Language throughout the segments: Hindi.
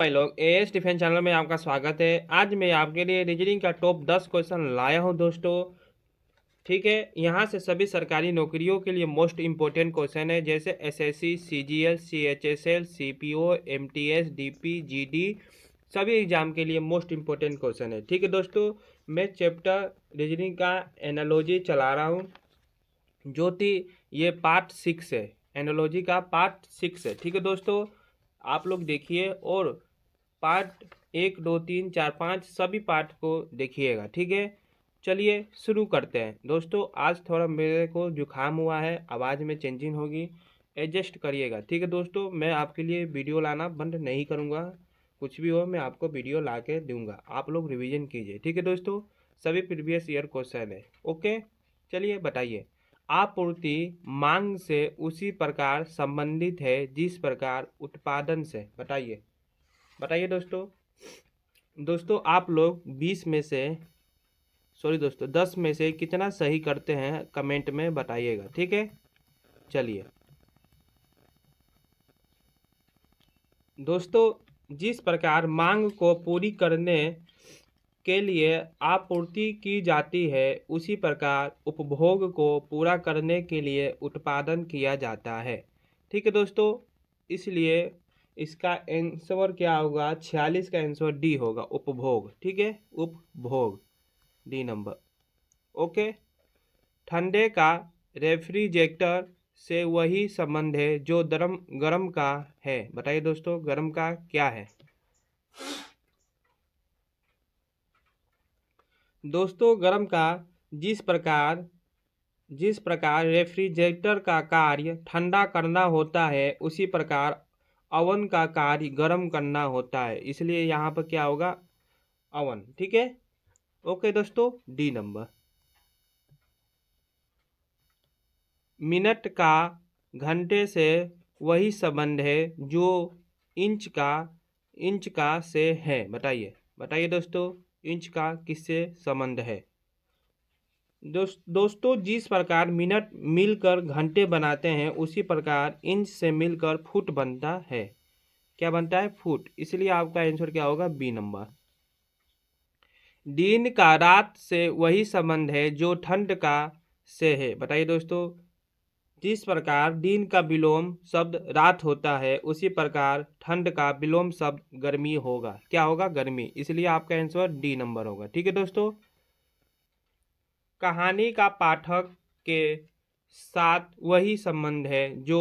भाई लोग एएस डिफेंस चैनल में आपका स्वागत है। आज मैं आपके लिए रीजनिंग का टॉप 10 क्वेश्चन लाया हूं दोस्तों। ठीक है, यहां से सभी सरकारी नौकरियों के लिए मोस्ट इंपोर्टेंट क्वेश्चन है, जैसे SSC, CGL, CHSL, CPO, MTS, DP, GD, सभी एग्जाम के लिए मोस्ट इंपोर्टेंट क्वेश्चन है। ठीक है दोस्तों, मैं चैप्टर रीजनिंग का एनालॉजी चला रहा हूँ, जो कि ये पार्ट 6 है। एनालॉजी का पार्ट 6 है। ठीक है दोस्तों, आप लोग देखिए और पार्ट 1, 2, 3, 4, 5 सभी पार्ट को देखिएगा। ठीक है, चलिए शुरू करते हैं दोस्तों। आज थोड़ा मेरे को जुकाम हुआ है, आवाज़ में चेंजिंग होगी, एडजस्ट करिएगा। ठीक है दोस्तों, मैं आपके लिए वीडियो लाना बंद नहीं करूँगा, कुछ भी हो मैं आपको वीडियो ला के दूँगा, आप लोग रिवीजन कीजिए। ठीक है दोस्तों, सभी प्रीवियस ईयर क्वेश्चन है। ओके, चलिए बताइए। आपूर्ति मांग से उसी प्रकार संबंधित है जिस प्रकार उत्पादन से। बताइए बताइए दोस्तों। दोस्तों आप लोग 10 में से कितना सही करते हैं कमेंट में बताइएगा। ठीक है, चलिए दोस्तों, जिस प्रकार मांग को पूरी करने के लिए आपूर्ति की जाती है, उसी प्रकार उपभोग को पूरा करने के लिए उत्पादन किया जाता है। ठीक है दोस्तों, इसलिए इसका आंसर क्या होगा? 46 का आंसर डी होगा, उपभोग। ठीक है, उपभोग, डी नंबर। ओके, ठंडे का रेफ्रिजरेटर से वही संबंध है जो गर्म का है। बताइए दोस्तों, गर्म का क्या है? दोस्तों गर्म का जिस प्रकार रेफ्रिजरेटर का कार्य ठंडा करना होता है, उसी प्रकार अवन का कार्य गर्म करना होता है, इसलिए यहाँ पर क्या होगा? अवन। ठीक है, ओके दोस्तों, डी नंबर। मिनट का घंटे से वही संबंध है जो इंच का से है। बताइए बताइए दोस्तों, इंच का किससे संबंध है? दोस्तों जिस प्रकार मिनट मिलकर घंटे बनाते हैं, उसी प्रकार इंच से मिलकर फुट बनता है। क्या बनता है? फुट। इसलिए आपका आंसर क्या होगा? B number. दिन का रात से वही संबंध है जो ठंड का से है। बताइए दोस्तों, जिस प्रकार दिन का विलोम शब्द रात होता है, उसी प्रकार ठंड का विलोम शब्द गर्मी होगा। क्या होगा? गर्मी। इसलिए आपका आंसर डी नंबर होगा। ठीक है दोस्तों, कहानी का पाठक के साथ वही संबंध है जो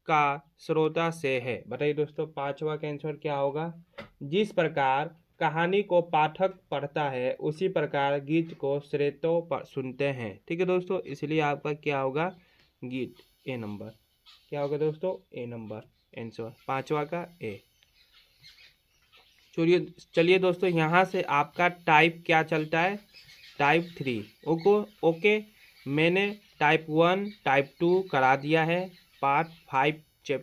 का श्रोता से है। बताइए दोस्तों, पांचवा का आंसर क्या होगा? जिस प्रकार कहानी को पाठक पढ़ता है, उसी प्रकार गीत को श्रोता सुनते हैं। ठीक है दोस्तों, इसलिए आपका क्या होगा? गीत, ए नंबर। क्या होगा दोस्तों? ए नंबर आंसर, पांचवा का ए। चलिए दोस्तों, यहाँ से आपका टाइप क्या चलता है? टाइप 3। ओके, मैंने टाइप 1 टाइप 2 करा दिया है पार्ट 5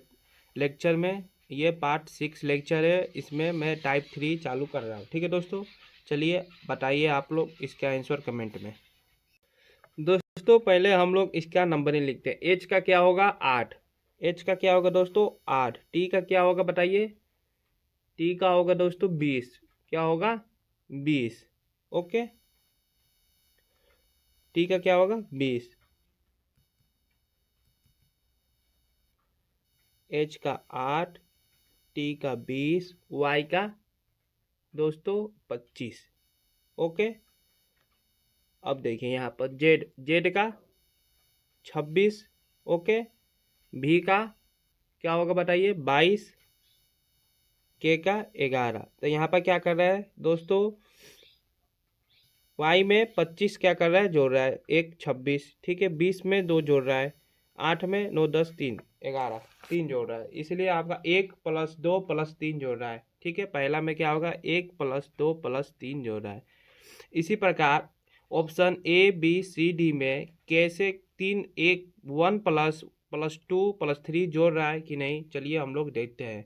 लेक्चर में। ये पार्ट 6 लेक्चर है, इसमें मैं टाइप 3 चालू कर रहा हूँ। ठीक है दोस्तों, चलिए बताइए आप लोग इसका आंसर कमेंट में। दोस्तों पहले हम लोग इसका नंबरिंग लिखते हैं। एच का क्या होगा? 8। एच का क्या होगा दोस्तों? 8। टी का क्या होगा बताइए? टी का होगा दोस्तों 20। क्या होगा? 20। ओके, टी का क्या होगा? 20। एच का 8, टी का 20, वाई का दोस्तों 25। ओके, अब देखिए यहाँ पर जेड का 26। ओके, भी का क्या होगा बताइए? 22, के का 11। तो यहाँ पर क्या कर रहा है दोस्तों? वाई में 25 क्या कर रहा है? जोड़ रहा है, 1 26। ठीक है, 20 में 2 जोड़ रहा है, 8 में 9 10 3 11, 3 जोड़ रहा है, इसलिए आपका 1 + 2 + 3 जोड़ रहा है। ठीक है, पहला में क्या होगा? 1 + 2 + 3 जोड़ रहा है। इसी प्रकार option A B C D में कैसे 1 + 2 + 3 जोड़ रहा है कि नहीं, चलिए हम लोग देखते हैं।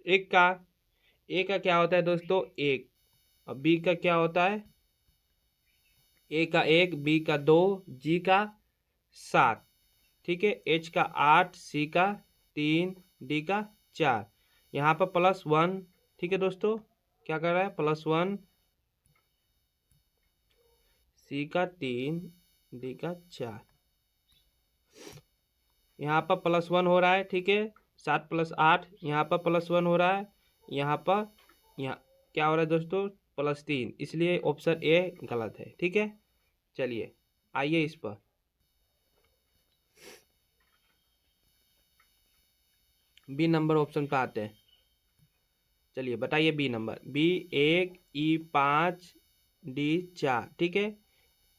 ए का क्या होता है दोस्तों? 1। अब बी का क्या होता है? ए का 1, बी का 2, जी का 7। ठीक है, एच का 8, सी का 3, डी का 4। यहाँ पर +1 ठीक है दोस्तों, क्या कर रहा है, +1, सी का 3, डी का 4। यहाँ पर +1 हो रहा है, ठीक है, 7 + 8, यहाँ पर +1 हो रहा है, यहाँ पर यहाँ क्या हो रहा है दोस्तों, +3, इसलिए ऑप्शन ए गलत है। ठीक है, चलिए आइए इस पर। बी नंबर ऑप्शन पे आते हैं। चलिए बताइए B number. B1, E5, D4, ठीक है,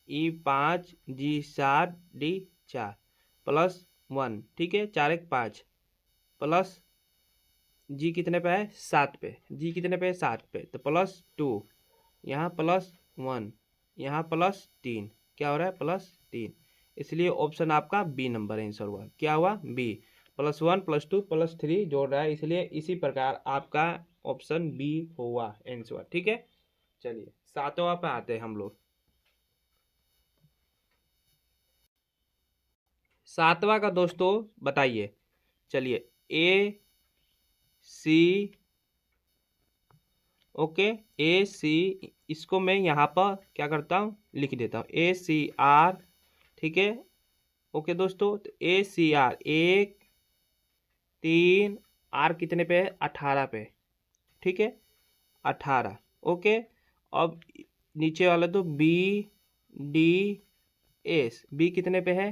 E5, G7, D4 +1, ठीक है, 4 1 5 प्लस जी कितने पे है, 7 पे, जी कितने पे है, 7 पे, तो +2, यहाँ +1, यहाँ +3, क्या हो रहा है, +3, इसलिए ऑप्शन आपका बी नंबर आंसर हुआ। क्या हुआ, बी, +1 +2 +3 जोड़ रहा है, इसलिए इसी प्रकार आपका ऑप्शन बी हुआ आंसर। ठीक है, चलिए 7वां पे आते हैं हम लोग। 7वां का दोस्तों बताइए। चलिए ए सी, ओके, AC, इसको मैं यहाँ पर क्या करता हूँ, लिख देता हूँ ACR, ठीक है, ओके दोस्तों, तो ACR 1 3 R कितने पे है, 18 पे, ठीक है, 18, ओके। अब नीचे वाला तो BDS, B कितने पे है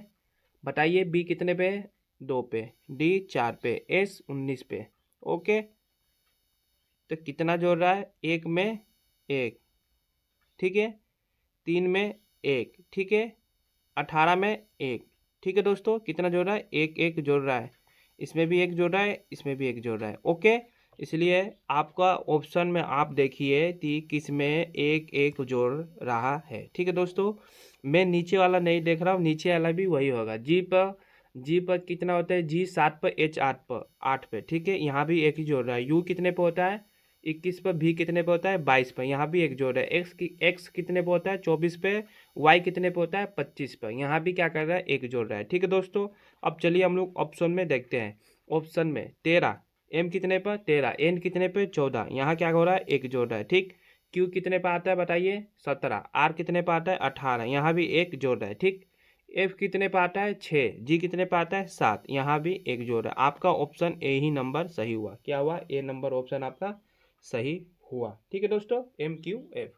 बताइए, B कितने पे है, 2 पे, D 4 पे, S 19 पे, ओके। तो कितना जोड़ रहा है, 1 में 1, ठीक है, 3 में 1, ठीक है, 18 में 1, ठीक है दोस्तों, कितना जोड़ रहा है, 1 1 जोड़ रहा है, इसमें भी 1 जोड़ रहा है, इसमें भी 1 जोड़ रहा है, ओके। इसलिए आपका ऑप्शन में आप देखिए कि किस में 1 1 जोड़ रहा है। ठीक है दोस्तों, मैं नीचे वाला नहीं देख रहा हूँ, नीचे वाला भी वही होगा। जी पर कितना होता है, जी 7 पर, H 8 पे, ठीक है, यहाँ भी 1 ही जोड़ रहा है। U कितने पे होता है, 21 पर। भी कितने पे होता है, 22 पर, यहाँ भी 1 जोड़ रहा है। एक्स कितने पे होता है, 24 पे। वाई कितने पे होता है, 25 पर, यहाँ भी क्या कर रहा है, 1 जोड़ रहा है। ठीक है दोस्तों, अब चलिए हम लोग ऑप्शन में देखते हैं। ऑप्शन में 13, एम कितने पर, 13, एन कितने पे, 14, यहाँ क्या हो रहा है, 1 जोड़ रहा है, ठीक। क्यू कितने पे आता है बताइए, 17, आर कितने पे आता है, 18, यहाँ भी 1 जोड़ रहा है, ठीक। एफ कितने पे आता है, 6, जी कितने पे आता है, 7, यहाँ भी 1 जोड़ रहा है। आपका ऑप्शन ए ही नंबर सही हुआ। क्या हुआ, ए नंबर ऑप्शन आपका सही हुआ। ठीक है दोस्तों, MQF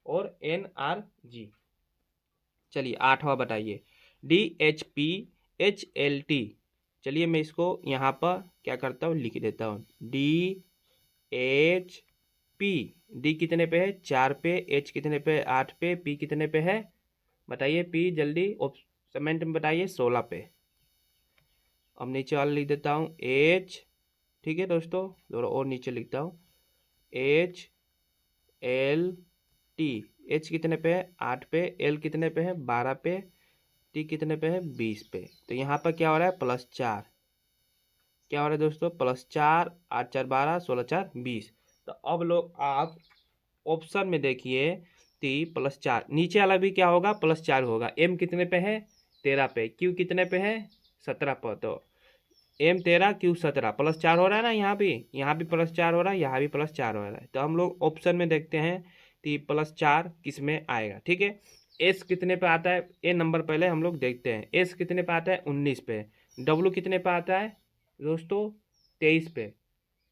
और NRG। चलिए 8वां बताइए, DHPHLT। चलिए मैं इसको यहाँ पर क्या करता हूँ, लिख देता हूँ DHP। डी कितने पे है, 4 पे, H कितने पे, 8 पे, P कितने पे है बताइए, P जल्दी कमेंट में बताइए, 16 पे। अब नीचे वाला लिख देता हूँ H, ठीक है दोस्तों, थोड़ा और नीचे लिखता हूँ HLT। H कितने पे है, 8 पे, L कितने पे है, 12 पे, T कितने पे है, 20 पे। तो यहाँ पर क्या हो रहा है, +4, क्या हो रहा है दोस्तों, +4, 8 4 12, 16 4 20। तो अब लोग आप ऑप्शन में देखिए, +4, नीचे वाला भी क्या होगा, +4 होगा। M कितने पे है, 13 पे, Q कितने पे है, 17 पर, तो M 13, Q 17, +4 हो रहा है ना, यहाँ भी +4 हो रहा है, यहाँ भी +4 हो रहा है। तो हम लोग ऑप्शन में देखते हैं कि +4 किस में आएगा, ठीक है। S कितने पे आता है, ए नंबर पहले हम लोग देखते हैं। S कितने पे आता है, 19 पे। W कितने पे आता है दोस्तों, 23 पे।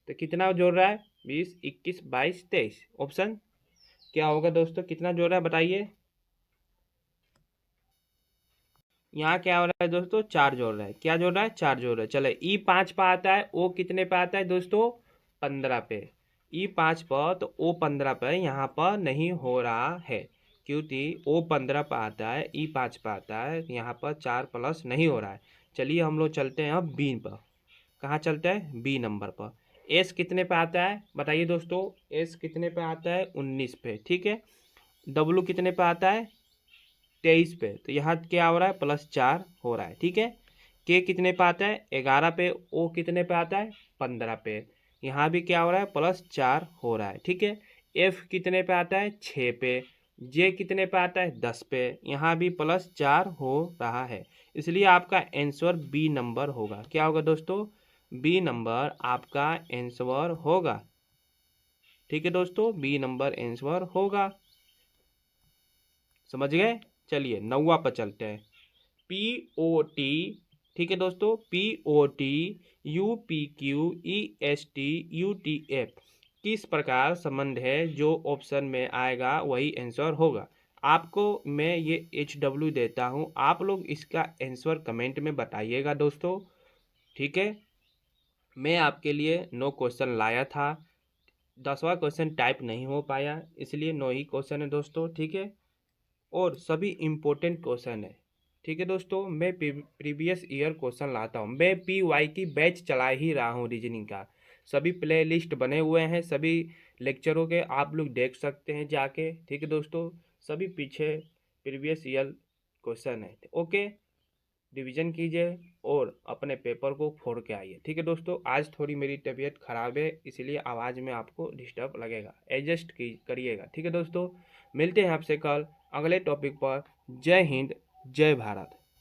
तो कितना जोड़ रहा है, 20 21 22 23। ऑप्शन क्या होगा दोस्तों, कितना जोड़ रहा है बताइए। यहाँ क्या हो रहा है दोस्तों, 4 जोड़ रहा है। क्या जोड़ रहा है, 4 जोड़ रहा है। चले E5 पे आता है, O कितने पे आता है दोस्तों, 15 पे। E5 पर, तो O 15 पे यहाँ पर नहीं हो रहा है, क्योंकि O 15 पे आता है, E5 पे आता है, यहाँ पर 4 प्लस नहीं हो रहा है। चलिए हम लोग चलते हैं अब बी पर। कहाँ चलते हैं, बी नंबर पर। एस कितने पे आता है बताइए दोस्तों, एस कितने पे आता है, 19 पे, ठीक है। डब्लू कितने पे आता है, 23 पे, तो यहाँ क्या हो रहा है, +4 हो रहा है, ठीक है। के कितने पे आता है, 11 पे। ओ कितने पे आता है, 15 पे, यहाँ भी क्या हो रहा है, +4 हो रहा है, ठीक है। एफ कितने पे आता है, 6 पे। जे कितने पे आता है, 10 पे, यहाँ भी +4 हो रहा है, इसलिए आपका आंसर बी नंबर होगा। क्या होगा दोस्तों, बी नंबर आपका आंसर होगा। ठीक है दोस्तों, बी नंबर आंसर होगा। समझ गए। चलिए 9वां पर चलते हैं। POT, ठीक है दोस्तों, POT UPQEST किस प्रकार संबंध है, जो ऑप्शन में आएगा वही आंसर होगा। आपको मैं ये HW देता हूँ, आप लोग इसका आंसर कमेंट में बताइएगा दोस्तों। ठीक है, मैं आपके लिए 9 क्वेश्चन लाया था, 10वां क्वेश्चन टाइप नहीं हो पाया, इसलिए 9 ही क्वेश्चन है दोस्तों। ठीक है, और सभी इम्पोर्टेंट क्वेश्चन है। ठीक है दोस्तों, मैं प्रीवियस ईयर क्वेश्चन लाता हूँ। मैं PY की बैच चला ही रहा हूँ रीजनिंग का, सभी प्ले लिस्ट बने हुए हैं सभी लेक्चरों के, आप लोग देख सकते हैं जाके। ठीक है दोस्तों, सभी पीछे प्रीवियस ईयर क्वेश्चन है। ओके, रिवीजन कीजिए और अपने पेपर को फोड़ के आइए। ठीक है दोस्तों, आज थोड़ी मेरी तबीयत खराब है, इसलिए आवाज़ में आपको डिस्टर्ब लगेगा, एडजस्ट करिएगा। ठीक है दोस्तों, मिलते हैं आपसे कल अगले टॉपिक पर। जय हिंद, जय भारत।